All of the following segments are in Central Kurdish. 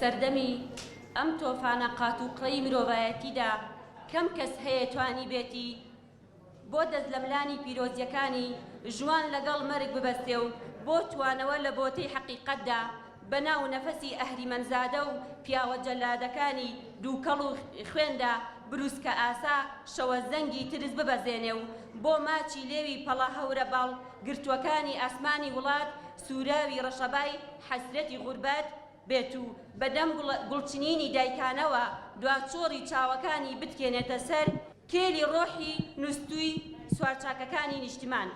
سەردەمی ئەم تۆفانە قات و قڕەی مرۆڤایەتیدا کەم کەس هەیە توانی بێتی بۆ دەست لە ملانی پیرۆزیەکانی ژوان لەگەڵ مەرگ ببەستێ و بۆ توانەوە لە بۆتەی حەقیقەتدا بەناو نەفەسی ئەهریمەنزادە و پیاوە جەلادەکانی دووکەڵ و خوێندا بروسکە ئاسا شەوە زەنگی ترس ببەزێنێ و بۆ ماچی لێوی پەڵە هەورە باڵ گرتوەکانی ئاسمانی وڵات سوراوی ڕەشەبای حەسرەتی غوربەت بێت و بەدەم گوڵچنینی دایکانەوە دواچۆڕی چاوەکانی بتکێنێتە سەر کێلی ڕۆحی نوستووی سوارچاکەکانی نیشتمان.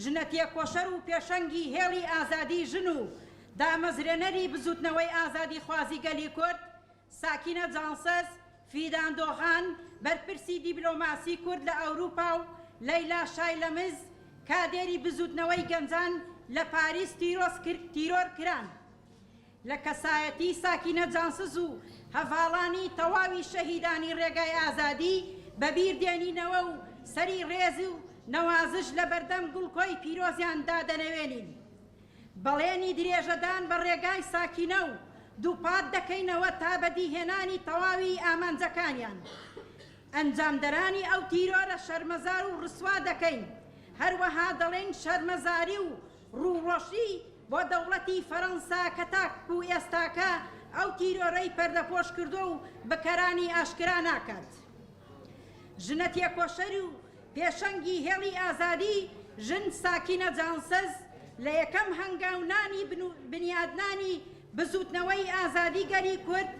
ژنەتیە کۆشەر و پێشەنگی هێڵی ئازادی ژن و دامەزرێنەری بزوتنەوەی ئازادی خوازی گەلی کورد ساکینە جانسەس فیدان دۆخان بەرپرسی دیبلۆماسی کورد لە ئەوروپا و لەیلا شایلەمز کادێری بزوتنەوەی گەنجان لە پاریس تیرۆر کران. لە کەسایەتی ساکینە جانسز و هەڤاڵانی تەواوی شەهیدانی ڕێگای ئازادی بەبیر دێنینەوە و سەری ڕێز و نەوازش لە بەردەم گوڵکۆی پیرۆزیان دادەنەوێنین. بەڵێنی درێژەدان بە ڕێگای ساکینە و دووپات دەکەینەوە تا بەدیهێنانی تەواوی ئامانجەکانیان. ئەنجامدەرانی ئەو تیرۆرە شەرمەزار و ڕسوا دەکەین. هەروەها دەڵێن شەرمەزاری و ڕووڕۆشی بۆ دەوڵەتی فەڕەنسا کە تاکو ئێستاکە ئەو تیرۆرەی پەردەپۆش کردو و بەکەرانی ئاشکرا ناکات. ژنەتیە کۆشەر و پێشەنگی هێڵی ئازادی ژن ساکینە جانسەز لە یەکەم هەنگاونانی بنیادنانی بزوتنەوەی ئازادی گەلی کورد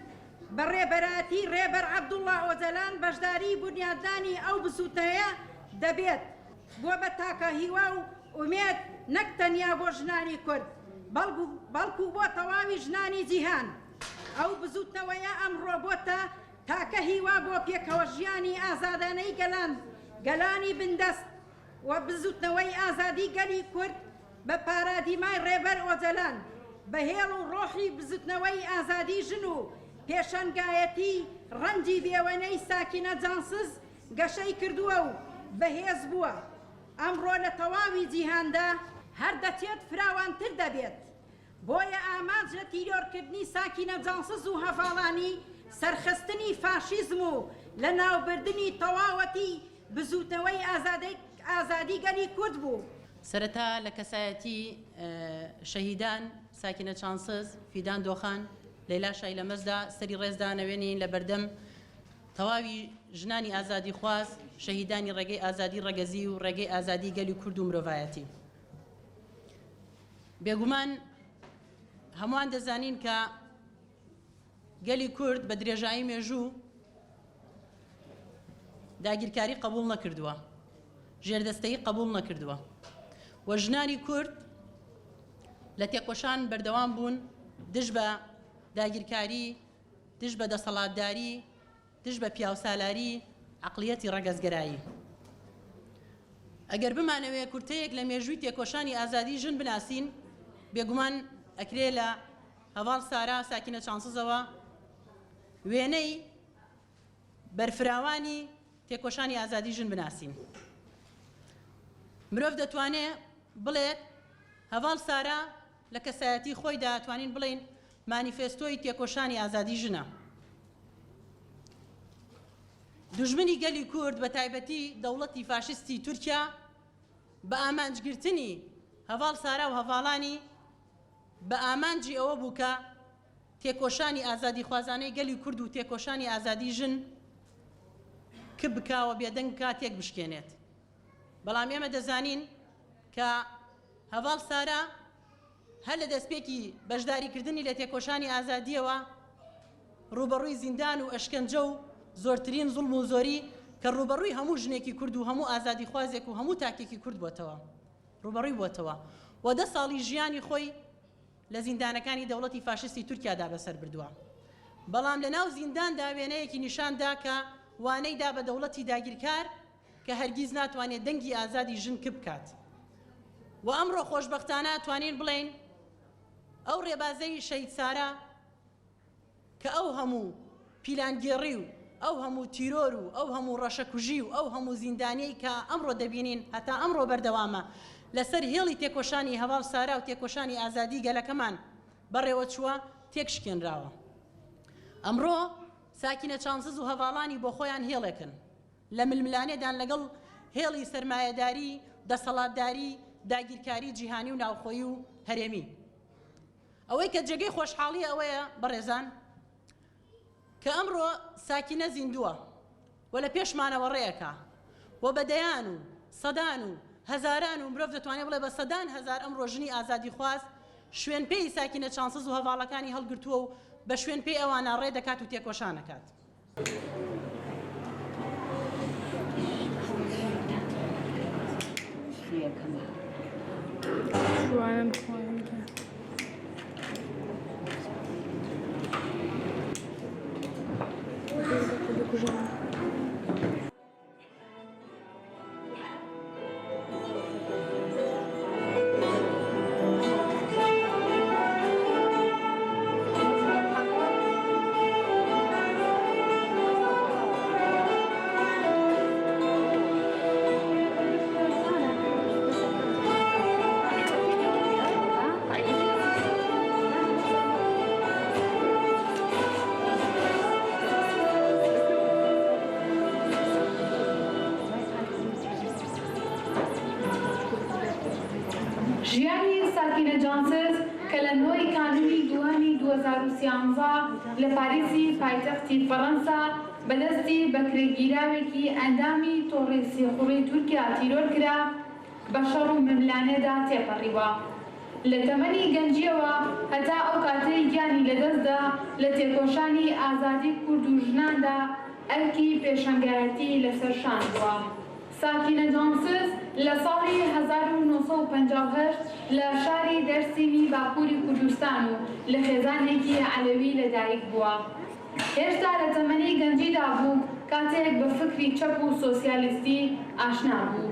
بە ڕێبەراتی ڕێبەر عەبدوڵڵا ئۆجەلان بەشداری بنیادنانی ئەو بزوتنەیە دەبێت بۆ بە تاکە هیوا و ئومێد نەک تەنیا بۆ ژنانی کورد بەڵکو بۆ تەواوی ژنانی جیهان. ئەو بزوتنەوەیە ئەمڕۆ بۆتە تاکە هیوا بۆ پێکەوە ژیانی ئازادانەی گەلانی بندەست و بزوتنەوەی ئازادی گەلی کورد بە پارادیمای ڕێبەر ئۆجەلان بە هێڵ و ڕۆحی بزوتنەوەی ئازادی ژن و پێشەنگایەتی ڕەنجی بێوەنەی ساکینە جانسز گەشەی کردووە و بەهێز بووە. ئەمڕۆ لە تەواوی جیهاندا هەر دەچێت فراوانتر دەبێت. بۆیە ئامانج لە تیرۆرکردنی ساکینە جانسز و هەڤاڵانی سەرخستنی فاشیزم و لە ناوبردنی تەواوەتی بزوتنەوەی ئازادی گەلی کورد بوو. سەرەتا لە کەسایەتی شەهیدان ساکینە جانسز فیدان دۆخان لەیلا شایلەمەزدا سەری ڕێزدانەوێنین لە بەردەم تەواوی ژنانی ئازادی خواز شەهیدانی ڕێگەی ئازادی ڕەگەزی و ڕێگەی ئازادی گەلی کورد و مرۆڤایەتی. بێگومان هەمووان دەزانین کە گەلی کورد بە درێژایی مێژوو داگیرکاری قبول نەکردووە، ژێردەستەیی قبول نەکردووە و ژنانی کورد لە تێکۆشان بەردەوام بوون دژ بە داگیرکاری، دژ بە دەسەڵاتداری، دژ بە پیاوسالاری عەقڵیەتی ڕەگەزگەرایی. ئەگەر بمانەوێت کورتەیەک لە مێژووی تێکۆشانی ئازادی ژن بناسین بێگومان ئەکرێ لە هەڤاڵ سارا ساکینە جانسزەوە وێنەی بەرفراوانی تێکۆشانی ئازادی ژن بناسین. مرۆڤ دەتوانێت بڵێت هەڤاڵ سارا لە کەسایەتی خۆی دەتوانین بڵێن مانیفێستۆی تێکۆشانی ئازادی ژنە. دوژمنی گەلی کورد بە تایبەتی دەوڵەتی فاشستی تورکیا بە ئامانجگرتنی هەڤاڵ سارا و هەڤاڵانی بە ئامانجی ئەوە بوو کە تێکۆشانی ئازادی خوازانەی گەلی کورد و تێکۆشانی ئازادی ژن کە بکاوە بێدەنگ کاتێک بشکێنێت. بەڵام ئێمە دەزانین کە هەڤاڵ سارا هەر لە دەستپێکی بەشداریکردنی لە تێکۆشانی ئازادیەوە ڕوبەڕووی زیندان و ئەشکەنجە و زۆرترین زوڵم و زۆری کە ڕوبەڕووی هەموو ژنێکی کورد و هەموو ئازادی خوازێک و هەموو تاکێکی کورد بۆتەوە ڕوبەڕووی بۆتەوە و 10 ساڵی ژیانی خۆی لە زیندانەکانی دەوڵەتی فاشستی تورکیادا بەسەر بردووە. بەڵام لە ناو زینداندا وێنەیەکی نیشاندا کە وانەیدا بە دەوڵەتی داگیرکار کە هەرگیز ناتوانێت دەنگی ئازادی ژن کە بکات. و ئەمڕۆ خۆشبەختانە توانین بڵێن ئەو ڕێبازەی شەهید سارا کە ئەو هەموو پیلانگێڕی و ئەو هەموو تیرۆر و ئەو هەموو ڕەشەکوژی و ئەو هەموو زیندانەی کە ئەمڕۆ دەبینین هەتا ئەمڕۆ بەردەوامە لەسەر هێڵی تێکۆشانی هەڤاڵ سارا و تێکۆشانی ئازادی گەلەکەمان بەڕێوە چووە تێکشکێنراوە. ئەمڕۆ ساکینە چانسز و هەواڵانی بۆ خۆیان هێڵێکن لە ململانێدان لەگەڵ هێڵی سەرمایەداری دەسەڵاتداری داگیرکاری جیهانی و ناوخۆیی و هەرێمی ئەوەی کە جێگەی خۆشحاڵی ئەوەیە بەڕێزان کە ئەمڕۆ ساکینە زیندووە و لە پێشمانەوە ڕێیەکە و بەدەیان و سەدان و هەزاران و مرۆڤ دەتوانێت بڵێ بە سەدان هەزار ئەمڕۆ ژنی ئازادی خواست شوێن پێی ساکینە چانسز و هەواڵەکانی هەڵگرتووە و بە شوێن پێی ئەوانە ڕێ دەکات و تێکۆشانەکات. ژیانی ساکینە جانسز کە لە نۆی کانونی دووەمی 2013 لە پاریسی پایتەختی فەڕەنسا بەدەستی بەکرێگیراوێکی ئەندامی تۆڕی خوڕی تورکیا تیرۆر کرا بە شەڕ و مملانێدا تێپەڕیوە. لە تەمەنی گەنجیەوە هەتا ئەو کاتەی گیانی لەدەستدا لە تێکۆشانی ئازادی کورد و ژناندا ئەرکی پێشەنگایەتی لەسەرشان بووە. ساکینە جانسز لە ساڵی 1958 لە شاری دەرسینی باکووری کوردستان و لە خێزانێکی عەلەوی لەدایک بووە. هێشتا لە تەمەنی گەنجیدا بوو کاتێک بە فکری چەپ و سۆسیالیستی ئاشنا بوو.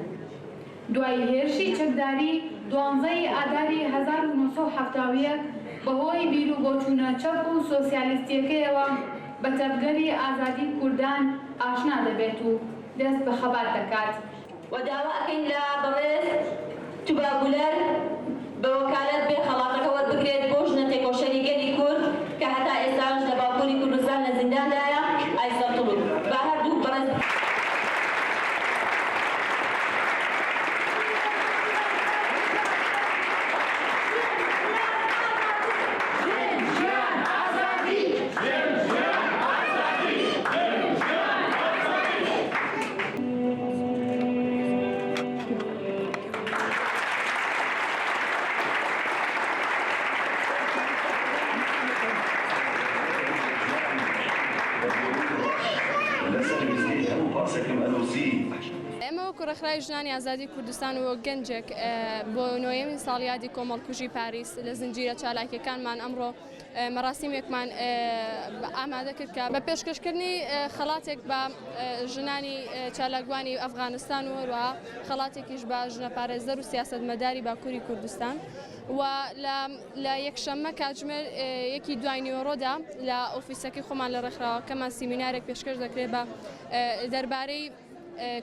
دوای هێرشی چەکداری 12 ئاداری 1970 بەهۆی بیرروبۆچوونە چەپ و سۆسیالیستیەکەیەوە بە تەبگەری ئازادی کوردان ئاشنا دەبێت و دەست بە خەبات دەکات. و داواکەین لە بەڕێز توباگولەر بە وەکالەت بێ خەڵاتەکە وەربگرێت بۆ ژنە تێکۆشەری گەلی کورد کە هەتا ئێستاش لە باکووری کوردستان لە زینداندایە ئایسەڵتڵوو بە هەردوو بەڕێز ئێمە وەکو ڕێکخراوی ژنانی ئازادی کوردستان و گەنجێک بۆ نۆیەمین ساڵیادی کۆمەڵکوژی پاریس لە زنجیرە چالاکیەکانمان ئەمڕۆ مەراسیمێکمان ئامادە کرد کە بە پێشکەشکردنی خەڵاتێک بە ژنانی چالاکوانی ئەفغانستان و هەروەها خەڵاتێکیش بە ژنەپارێزەر و سیاسەتمەداری باکووری کوردستان و لە یەکشەممە کاتژمێر یەکی دوای نیوەڕۆدا لە ئۆفیسەکەی خۆمان لە ڕێکخراوەکەمان سیمینارێک پێشکەش دەکرێت بە دەربارەی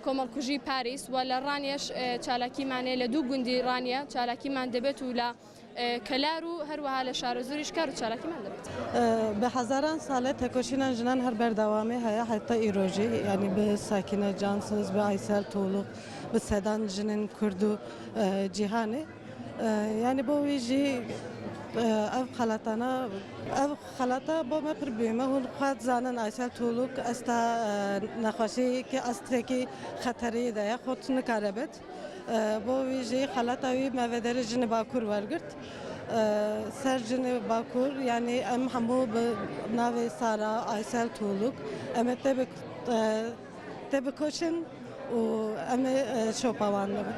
کۆمەڵکوژی پاریس و لە ڕانیەش چالاکیمانێ لە دوو گوندی ڕانیە چالاکیمان دەبێت و لە کەلار و هەروەها لە شارە زۆریش کار و چالاکیمان دەبێت. بە هەزاران ساڵێت تێکۆشینە ژنان هەر بەردەوامی هەیە حتا ئیرۆژی ینی بە ساکینە جانسز بە ئایسەل تۆڵق بە سەدان ژنن کورد و جیهانێ ینی بۆ ویژی ئەو خەڵاتانە ئەو خەڵاتە بۆ مە پربێمە هون خوات زانن ئایسەل تۆڵق ئەستا نەخۆشیەکی ئەسترێکی خەتەریدایە خۆت نکارە بێت بۆ ویژەی خەڵاتاوی مەڤەدەری ژنە باکوور وەرگرت سەر ژنە باکوور یعنی ئەم هەموو بە ناوێ سارا ئایسەل تۆڵق ئەمە تێبکۆچن و ئەمە شۆپاوان ببن.